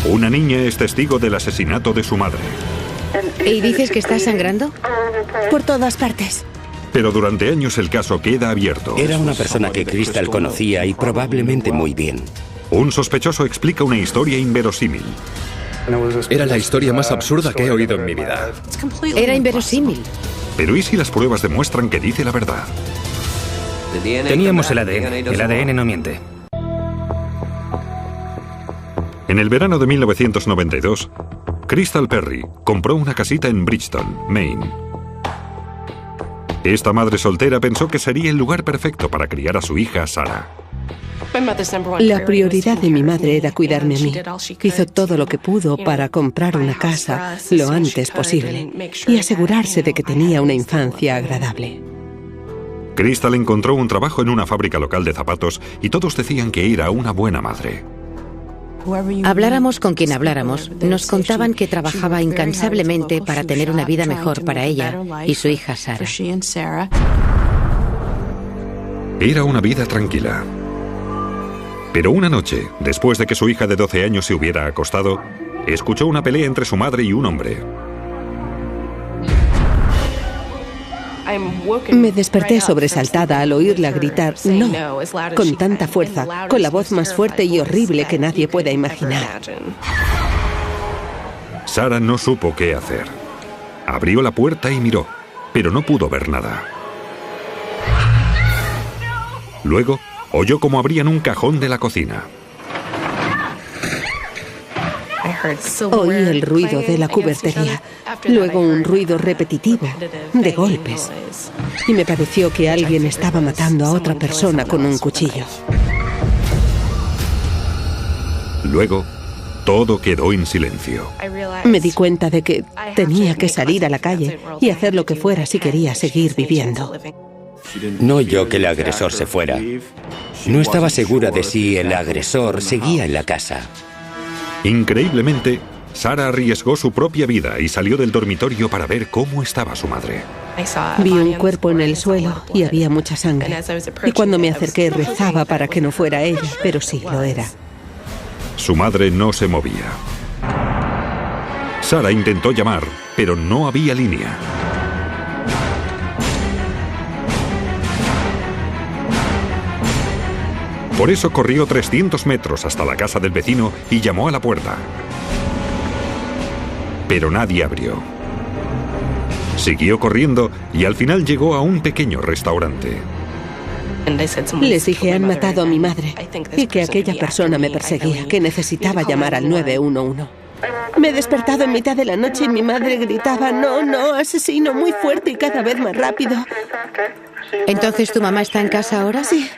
Una niña es testigo del asesinato de su madre. ¿Y dices que estás sangrando? Por todas partes. Pero durante años el caso queda abierto. Era una persona que Crystal conocía y probablemente muy bien. Un sospechoso explica una historia inverosímil. Era la historia más absurda que he oído en mi vida. Era inverosímil. Pero ¿y si las pruebas demuestran que dice la verdad? Teníamos el ADN. El ADN no miente. En el verano de 1992, Crystal Perry compró una casita en Bridgeton, Maine. Esta madre soltera pensó que sería el lugar perfecto para criar a su hija Sarah. La prioridad de mi madre era cuidarme a mí. Hizo todo lo que pudo para comprar una casa lo antes posible y asegurarse de que tenía una infancia agradable. Crystal encontró un trabajo en una fábrica local de zapatos y todos decían que era una buena madre. Habláramos con quien habláramos, nos contaban que trabajaba incansablemente para tener una vida mejor para ella y su hija Sarah. Era una vida tranquila. Pero una noche, después de que su hija de 12 años se hubiera acostado, escuchó una pelea entre su madre y un hombre. Me desperté sobresaltada al oírla gritar «no», con tanta fuerza, con la voz más fuerte y horrible que nadie pueda imaginar. Sarah no supo qué hacer. Abrió la puerta y miró, pero no pudo ver nada. Luego, oyó cómo abrían un cajón de la cocina. Oí el ruido de la cubertería, luego un ruido repetitivo de golpes, y me pareció que alguien estaba matando a otra persona con un cuchillo. Luego, todo quedó en silencio. Me di cuenta de que tenía que salir a la calle y hacer lo que fuera si quería seguir viviendo. No oyó que el agresor se fuera. No estaba segura de si el agresor seguía en la casa. Increíblemente, Sarah arriesgó su propia vida y salió del dormitorio para ver cómo estaba su madre. Vi un cuerpo en el suelo y había mucha sangre. Y cuando me acerqué rezaba para que no fuera ella, pero sí lo era. Su madre no se movía. Sarah intentó llamar, pero no había línea. Por eso corrió 300 metros hasta la casa del vecino y llamó a la puerta. Pero nadie abrió. Siguió corriendo y al final llegó a un pequeño restaurante. Les dije, han matado a mi madre y que aquella persona me perseguía, que necesitaba llamar al 911. Me he despertado en mitad de la noche y mi madre gritaba, no, no, asesino, muy fuerte y cada vez más rápido. ¿Entonces tu mamá está en casa ahora? Sí.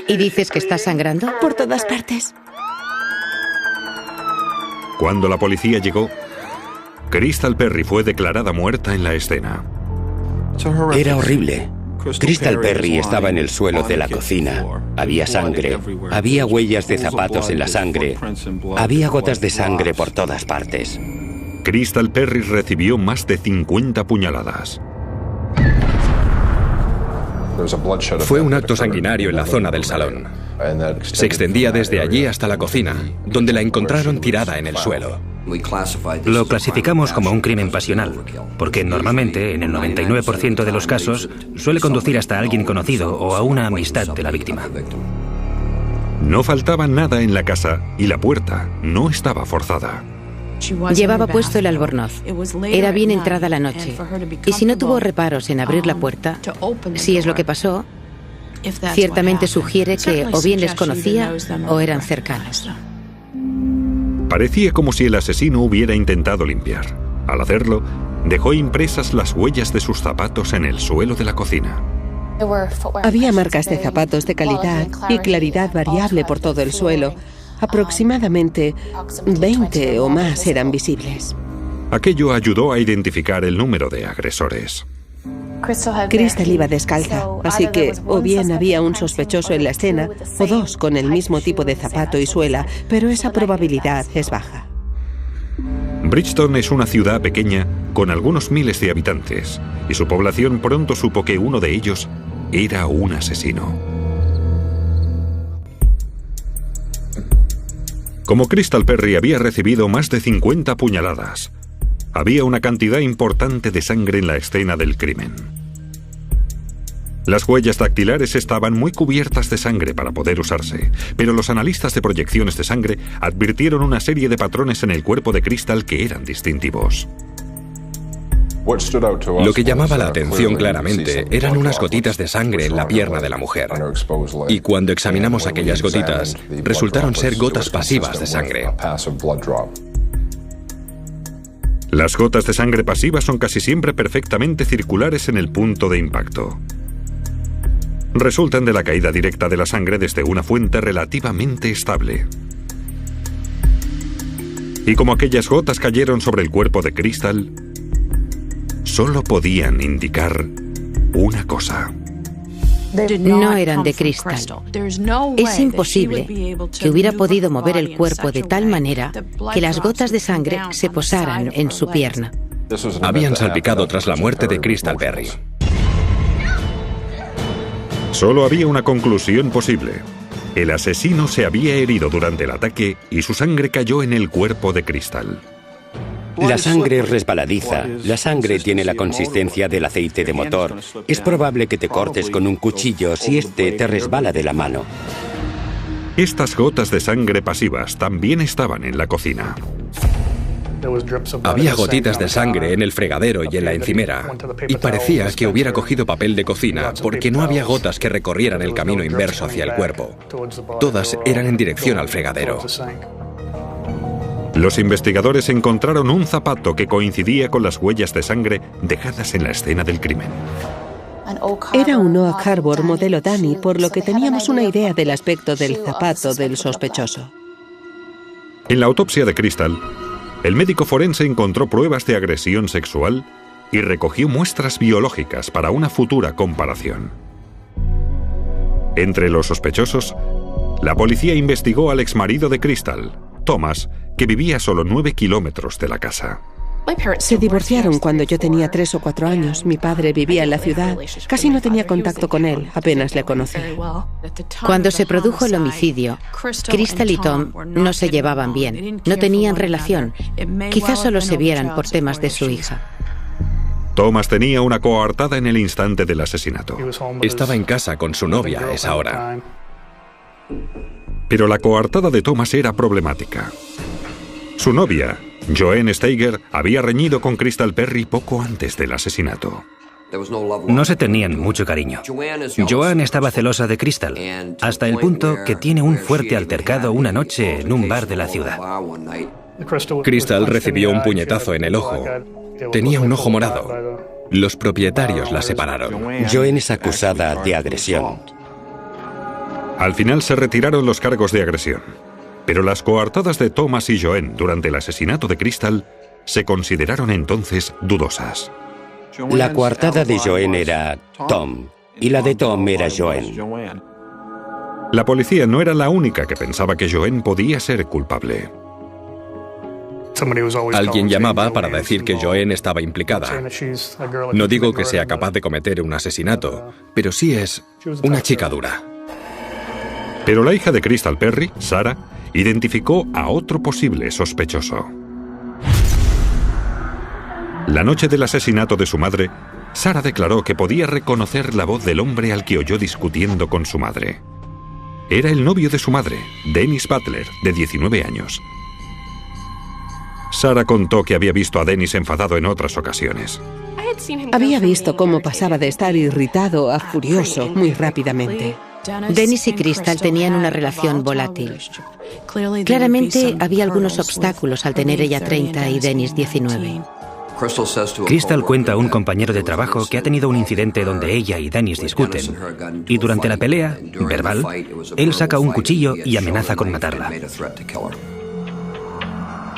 ¿Y dices que está sangrando? Por todas partes. Cuando la policía llegó, Crystal Perry fue declarada muerta en la escena. Era horrible. Crystal Perry estaba en el suelo de la cocina. Había sangre. Había huellas de zapatos en la sangre. Había gotas de sangre por todas partes. Crystal Perry recibió más de 50 puñaladas. Fue un acto sanguinario en la zona del salón. Se extendía desde allí hasta la cocina, donde la encontraron tirada en el suelo. Lo clasificamos como un crimen pasional, porque normalmente, en el 99% de los casos, suele conducir hasta a alguien conocido o a una amistad de la víctima. No faltaba nada en la casa y la puerta no estaba forzada. Llevaba puesto el albornoz. Era bien entrada la noche. Y si no tuvo reparos en abrir la puerta, si es lo que pasó, ciertamente sugiere que o bien les conocía o eran cercanos. Parecía como si el asesino hubiera intentado limpiar. Al hacerlo, dejó impresas las huellas de sus zapatos en el suelo de la cocina. Había marcas de zapatos de calidad y claridad variable por todo el suelo. Aproximadamente 20 o más eran visibles. Aquello ayudó a identificar el número de agresores. Crystal iba descalza, así que o bien había un sospechoso en la escena o dos con el mismo tipo de zapato y suela, pero esa probabilidad es baja. Bridgeton es una ciudad pequeña con algunos miles de habitantes, y su población pronto supo que uno de ellos era un asesino. Como Crystal Perry había recibido más de 50 puñaladas, había una cantidad importante de sangre en la escena del crimen. Las huellas dactilares estaban muy cubiertas de sangre para poder usarse, pero los analistas de proyecciones de sangre advirtieron una serie de patrones en el cuerpo de Crystal que eran distintivos. Lo que llamaba la atención claramente eran unas gotitas de sangre en la pierna de la mujer. Y cuando examinamos aquellas gotitas, resultaron ser gotas pasivas de sangre. Las gotas de sangre pasivas son casi siempre perfectamente circulares en el punto de impacto. Resultan de la caída directa de la sangre desde una fuente relativamente estable. Y como aquellas gotas cayeron sobre el cuerpo de Crystal, solo podían indicar una cosa. No eran de cristal. Es imposible que hubiera podido mover el cuerpo de tal manera que las gotas de sangre se posaran en su pierna. Habían salpicado tras la muerte de Crystal Perry. Solo había una conclusión posible. El asesino se había herido durante el ataque y su sangre cayó en el cuerpo de Crystal. La sangre es resbaladiza. La sangre tiene la consistencia del aceite de motor. Es probable que te cortes con un cuchillo si este te resbala de la mano. Estas gotas de sangre pasivas también estaban en la cocina. Había gotitas de sangre en el fregadero y en la encimera, y parecía que hubiera cogido papel de cocina porque no había gotas que recorrieran el camino inverso hacia el cuerpo. Todas eran en dirección al fregadero. Los investigadores encontraron un zapato que coincidía con las huellas de sangre dejadas en la escena del crimen. Era un Oak Harbor modelo Danny, por lo que teníamos una idea del aspecto del zapato del sospechoso. En la autopsia de Crystal, el médico forense encontró pruebas de agresión sexual y recogió muestras biológicas para una futura comparación. Entre los sospechosos, la policía investigó al exmarido de Crystal, Thomas, que vivía a solo 9 kilómetros de la casa. Se divorciaron cuando yo tenía 3 o 4 años. Mi padre vivía en la ciudad. Casi no tenía contacto con él, apenas le conocí. Cuando se produjo el homicidio, Crystal y Tom no se llevaban bien, no tenían relación. Quizás solo se vieran por temas de su hija. Thomas tenía una coartada en el instante del asesinato. Estaba en casa con su novia a esa hora. Pero la coartada de Thomas era problemática. Su novia, Joanne Steiger, había reñido con Crystal Perry poco antes del asesinato. No se tenían mucho cariño. Joanne estaba celosa de Crystal, hasta el punto que tiene un fuerte altercado una noche en un bar de la ciudad. Crystal recibió un puñetazo en el ojo. Tenía un ojo morado. Los propietarios la separaron. Joanne es acusada de agresión. Al final se retiraron los cargos de agresión, pero las coartadas de Thomas y Joanne durante el asesinato de Crystal se consideraron entonces dudosas. La coartada de Joanne era Tom y la de Tom era Joanne. La policía no era la única que pensaba que Joanne podía ser culpable. Alguien llamaba para decir que Joanne estaba implicada. No digo que sea capaz de cometer un asesinato, pero sí es una chica dura. Pero la hija de Crystal Perry, Sarah, identificó a otro posible sospechoso. La noche del asesinato de su madre, Sarah declaró que podía reconocer la voz del hombre al que oyó discutiendo con su madre. Era el novio de su madre, Dennis Butler, de 19 años. Sarah contó que había visto a Dennis enfadado en otras ocasiones. Había visto cómo pasaba de estar irritado a furioso muy rápidamente. Dennis y Crystal tenían una relación volátil. Claramente había algunos obstáculos al tener ella 30 y Dennis 19. Crystal cuenta a un compañero de trabajo que ha tenido un incidente donde ella y Dennis discuten, y durante la pelea, verbal, él saca un cuchillo y amenaza con matarla.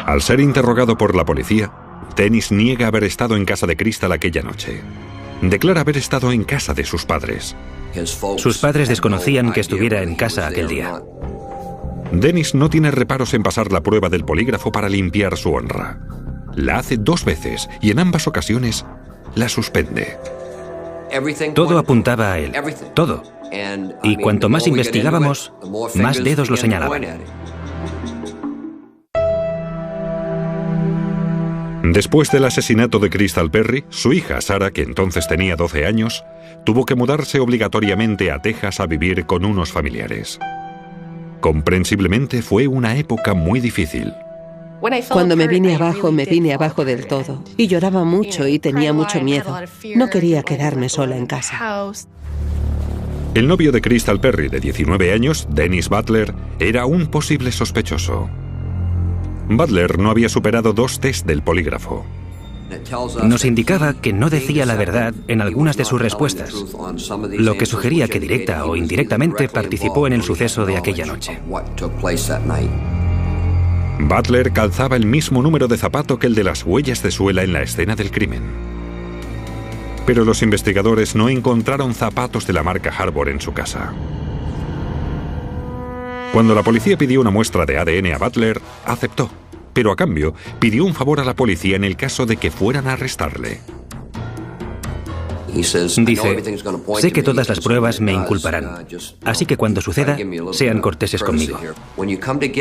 Al ser interrogado por la policía, Dennis niega haber estado en casa de Crystal aquella noche. Declara haber estado en casa de sus padres. Sus padres desconocían que estuviera en casa aquel día. Dennis no tiene reparos en pasar la prueba del polígrafo para limpiar su honra. La hace 2 veces y en ambas ocasiones la suspende. Todo apuntaba a él, todo. Y cuanto más investigábamos, más dedos lo señalaban. Después del asesinato de Crystal Perry, su hija Sarah, que entonces tenía 12 años, tuvo que mudarse obligatoriamente a Texas a vivir con unos familiares. Comprensiblemente fue una época muy difícil. Cuando me vine abajo del todo. Y lloraba mucho y tenía mucho miedo. No quería quedarme sola en casa. El novio de Crystal Perry, de 19 años, Dennis Butler, era un posible sospechoso. Butler no había superado 2 tests del polígrafo. Nos indicaba que no decía la verdad en algunas de sus respuestas, lo que sugería que directa o indirectamente participó en el suceso de aquella noche. Butler calzaba el mismo número de zapato que el de las huellas de suela en la escena del crimen. Pero los investigadores no encontraron zapatos de la marca Harbor en su casa. Cuando la policía pidió una muestra de ADN a Butler, aceptó, pero a cambio pidió un favor a la policía en el caso de que fueran a arrestarle. Dice, sé que todas las pruebas me inculparán, así que cuando suceda, sean corteses conmigo.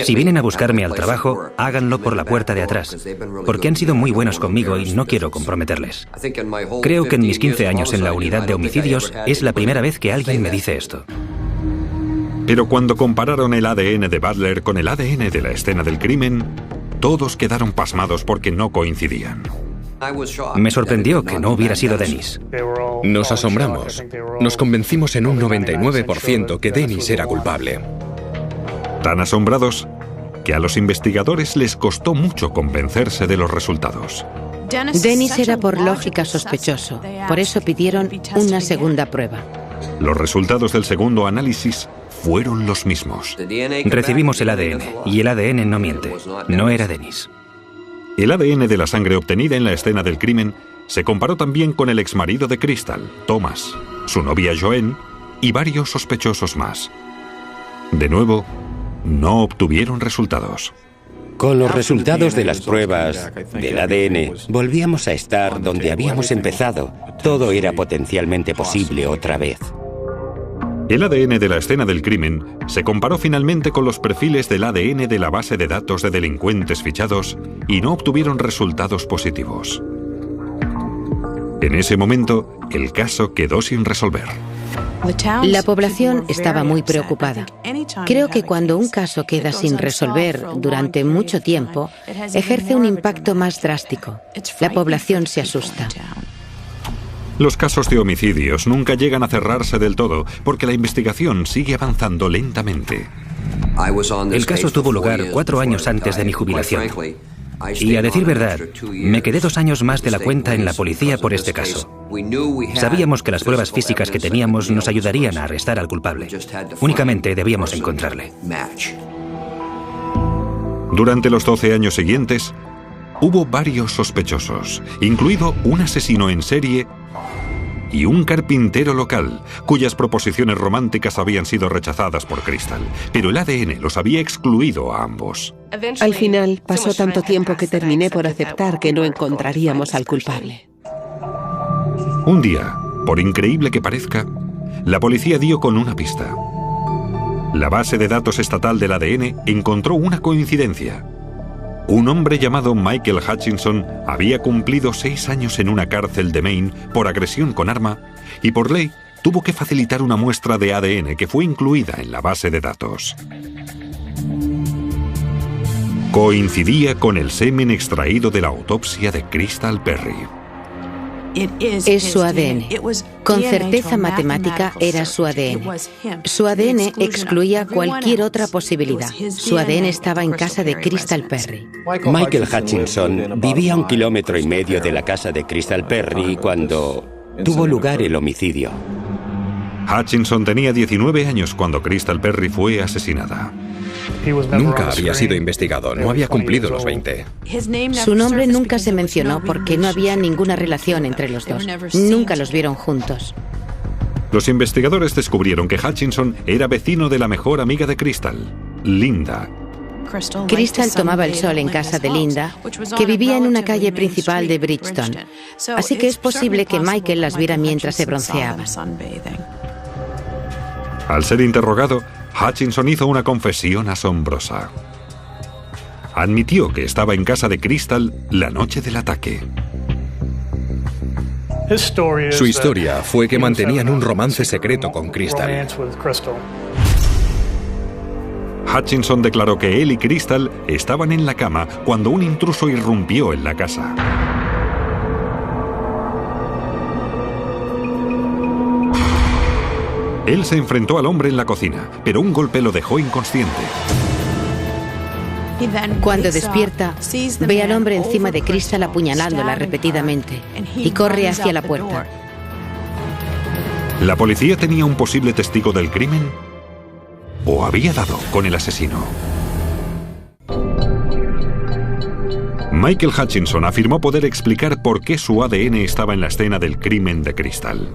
Si vienen a buscarme al trabajo, háganlo por la puerta de atrás, porque han sido muy buenos conmigo y no quiero comprometerles. Creo que en mis 15 años en la unidad de homicidios es la primera vez que alguien me dice esto. Pero cuando compararon el ADN de Butler con el ADN de la escena del crimen, todos quedaron pasmados porque no coincidían. Me sorprendió que no hubiera sido Dennis. Nos asombramos. Nos convencimos en un 99% que Dennis era culpable. Tan asombrados que a los investigadores les costó mucho convencerse de los resultados. Dennis era por lógica sospechoso, por eso pidieron una segunda prueba. Los resultados del segundo análisis fueron los mismos. Recibimos el ADN, y el ADN no miente. No era Dennis. El ADN de la sangre obtenida en la escena del crimen se comparó también con el exmarido de Crystal, Thomas, su novia Joanne y varios sospechosos más. De nuevo, no obtuvieron resultados. Con los resultados de las pruebas del ADN, volvíamos a estar donde habíamos empezado. Todo era potencialmente posible otra vez. El ADN de la escena del crimen se comparó finalmente con los perfiles del ADN de la base de datos de delincuentes fichados y no obtuvieron resultados positivos. En ese momento, el caso quedó sin resolver. La población estaba muy preocupada. Creo que cuando un caso queda sin resolver durante mucho tiempo, ejerce un impacto más drástico. La población se asusta. Los casos de homicidios nunca llegan a cerrarse del todo porque la investigación sigue avanzando lentamente. El caso tuvo lugar 4 años antes de mi jubilación. Y a decir verdad, me quedé 2 años más de la cuenta en la policía por este caso. Sabíamos que las pruebas físicas que teníamos nos ayudarían a arrestar al culpable. Únicamente debíamos encontrarle. Durante los 12 años siguientes, hubo varios sospechosos, incluido un asesino en serie y un carpintero local, cuyas proposiciones románticas habían sido rechazadas por Crystal, pero el ADN los había excluido a ambos. Al final, pasó tanto tiempo que terminé por aceptar que no encontraríamos al culpable. Un día, por increíble que parezca, la policía dio con una pista. La base de datos estatal del ADN encontró una coincidencia. Un hombre llamado Michael Hutchinson había cumplido 6 años en una cárcel de Maine por agresión con arma y por ley tuvo que facilitar una muestra de ADN que fue incluida en la base de datos. Coincidía con el semen extraído de la autopsia de Crystal Perry. Es su ADN. Con certeza matemática era su ADN. Su ADN excluía cualquier otra posibilidad. Su ADN estaba en casa de Crystal Perry. Michael Hutchinson vivía a 1,5 kilómetros de la casa de Crystal Perry cuando tuvo lugar el homicidio. Hutchinson tenía 19 años cuando Crystal Perry fue asesinada. Nunca había sido investigado, no había cumplido los 20. Su nombre nunca se mencionó porque no había ninguna relación entre los dos. Nunca los vieron juntos. Los investigadores descubrieron que Hutchinson era vecino de la mejor amiga de Crystal, Linda. Crystal tomaba el sol en casa de Linda, que vivía en una calle principal de Bridgeton. Así que es posible que Michael las viera mientras se bronceaba. Al ser interrogado, Hutchinson hizo una confesión asombrosa. admitió que estaba en casa de Crystal la noche del ataque. Su historia fue que mantenían un romance secreto con Crystal. Hutchinson declaró que él y Crystal estaban en la cama cuando un intruso irrumpió en la casa. Él se enfrentó al hombre en la cocina, pero un golpe lo dejó inconsciente. Cuando despierta, ve al hombre encima de Crystal apuñalándola repetidamente y corre hacia la puerta. ¿La policía tenía un posible testigo del crimen? ¿O había dado con el asesino? Michael Hutchinson afirmó poder explicar por qué su ADN estaba en la escena del crimen de Crystal.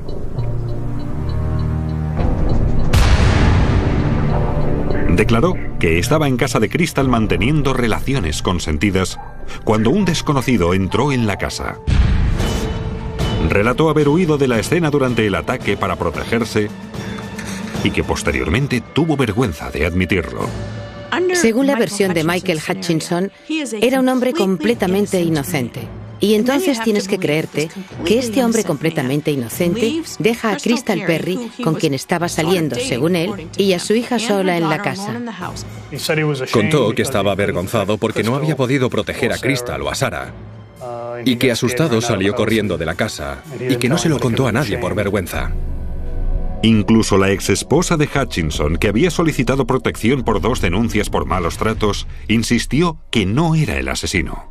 Declaró que estaba en casa de Crystal manteniendo relaciones consentidas cuando un desconocido entró en la casa. Relató haber huido de la escena durante el ataque para protegerse y que posteriormente tuvo vergüenza de admitirlo. Según la versión de Michael Hutchinson, era un hombre completamente inocente. Y entonces tienes que creerte que este hombre completamente inocente deja a Crystal Perry, con quien estaba saliendo, según él, y a su hija sola en la casa. Contó que estaba avergonzado porque no había podido proteger a Crystal o a Sarah, y que asustado salió corriendo de la casa y que no se lo contó a nadie por vergüenza. Incluso la exesposa de Hutchinson, que había solicitado protección por 2 denuncias por malos tratos, insistió que no era el asesino.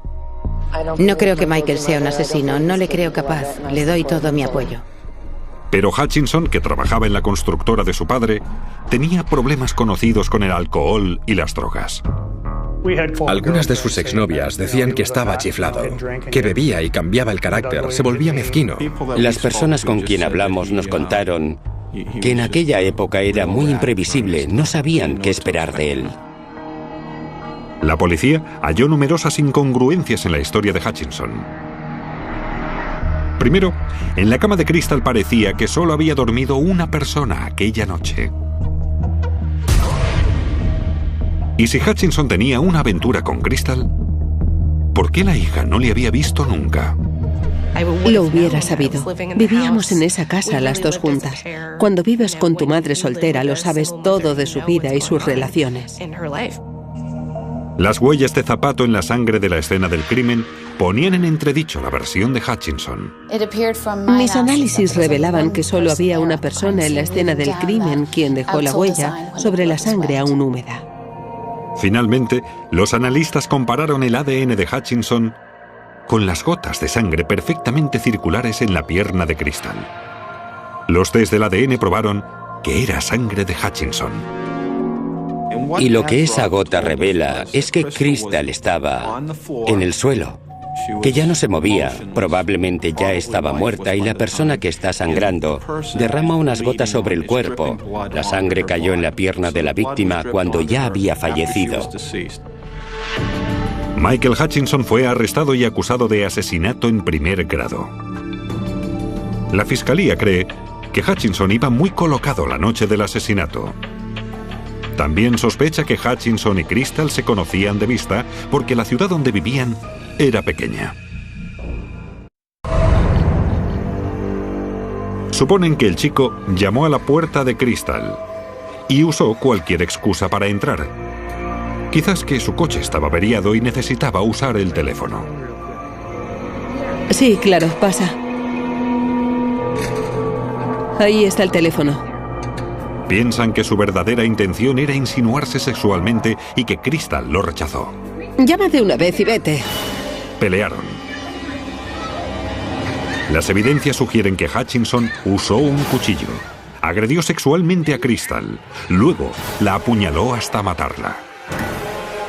No creo que Michael sea un asesino, no le creo capaz, le doy todo mi apoyo. Pero Hutchinson, que trabajaba en la constructora de su padre, tenía problemas conocidos con el alcohol y las drogas. Algunas de sus exnovias decían que estaba chiflado, que bebía y cambiaba el carácter, se volvía mezquino. Las personas con quien hablamos nos contaron que en aquella época era muy imprevisible, no sabían qué esperar de él. La policía halló numerosas incongruencias en la historia de Hutchinson. Primero, en la cama de Crystal parecía que solo había dormido una persona aquella noche. Y si Hutchinson tenía una aventura con Crystal, ¿por qué la hija no le había visto nunca? Lo hubiera sabido. Vivíamos en esa casa las dos juntas. Cuando vives con tu madre soltera, lo sabes todo de su vida y sus relaciones. Las huellas de zapato en la sangre de la escena del crimen ponían en entredicho la versión de Hutchinson. Mis análisis revelaban que solo había una persona en la escena del crimen quien dejó la huella sobre la sangre aún húmeda. Finalmente, los analistas compararon el ADN de Hutchinson con las gotas de sangre perfectamente circulares en la pierna de Crystal. Los test del ADN probaron que era sangre de Hutchinson. Y lo que esa gota revela es que Crystal estaba en el suelo, que ya no se movía, probablemente ya estaba muerta, y la persona que está sangrando derrama unas gotas sobre el cuerpo. La sangre cayó en la pierna de la víctima cuando ya había fallecido. Michael Hutchinson fue arrestado y acusado de asesinato en primer grado. La fiscalía cree que Hutchinson iba muy colocado la noche del asesinato. También sospecha que Hutchinson y Crystal se conocían de vista porque la ciudad donde vivían era pequeña. Suponen que el chico llamó a la puerta de Crystal y usó cualquier excusa para entrar. Quizás que su coche estaba averiado y necesitaba usar el teléfono. Sí, claro, pasa. Ahí está el teléfono. Piensan que su verdadera intención era insinuarse sexualmente y que Crystal lo rechazó. Llama de una vez y vete. Pelearon. Las evidencias sugieren que Hutchinson usó un cuchillo, agredió sexualmente a Crystal, luego la apuñaló hasta matarla.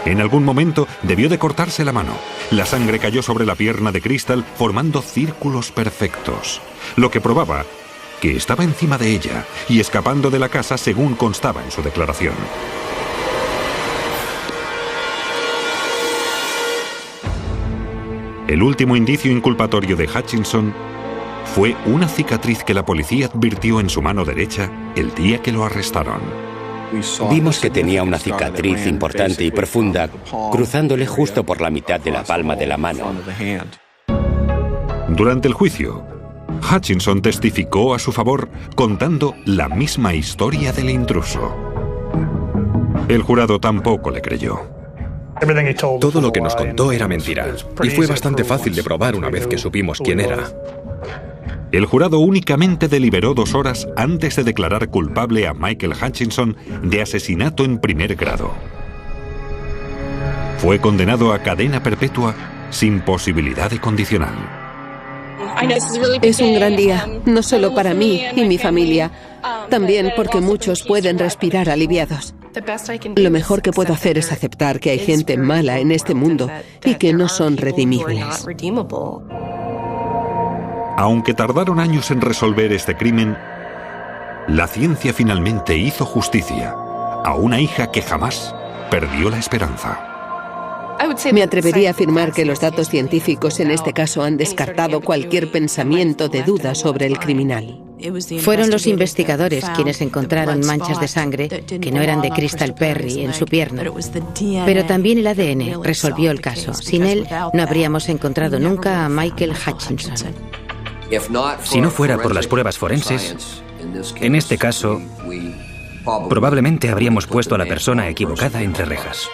En algún momento debió de cortarse la mano. La sangre cayó sobre la pierna de Crystal formando círculos perfectos, lo que probaba que estaba encima de ella y escapando de la casa según constaba en su declaración. El último indicio inculpatorio de Hutchinson fue una cicatriz que la policía advirtió en su mano derecha el día que lo arrestaron. Vimos que tenía una cicatriz importante y profunda, cruzándole justo por la mitad de la palma de la mano. Durante el juicio, Hutchinson testificó a su favor contando la misma historia del intruso. El jurado tampoco le creyó. Todo lo que nos contó era mentira, y fue bastante fácil de probar una vez que supimos quién era. El jurado únicamente deliberó 2 horas antes de declarar culpable a Michael Hutchinson de asesinato en primer grado. Fue condenado a cadena perpetua sin posibilidad de condicional. Es un gran día, no solo para mí y mi familia, también porque muchos pueden respirar aliviados. Lo mejor que puedo hacer es aceptar que hay gente mala en este mundo y que no son redimibles. Aunque tardaron años en resolver este crimen, la ciencia finalmente hizo justicia a una hija que jamás perdió la esperanza. Me atrevería a afirmar que los datos científicos en este caso han descartado cualquier pensamiento de duda sobre el criminal. Fueron los investigadores quienes encontraron manchas de sangre que no eran de Crystal Perry en su pierna. Pero también el ADN resolvió el caso. Sin él, no habríamos encontrado nunca a Michael Hutchinson. Si no fuera por las pruebas forenses, en este caso, probablemente habríamos puesto a la persona equivocada entre rejas.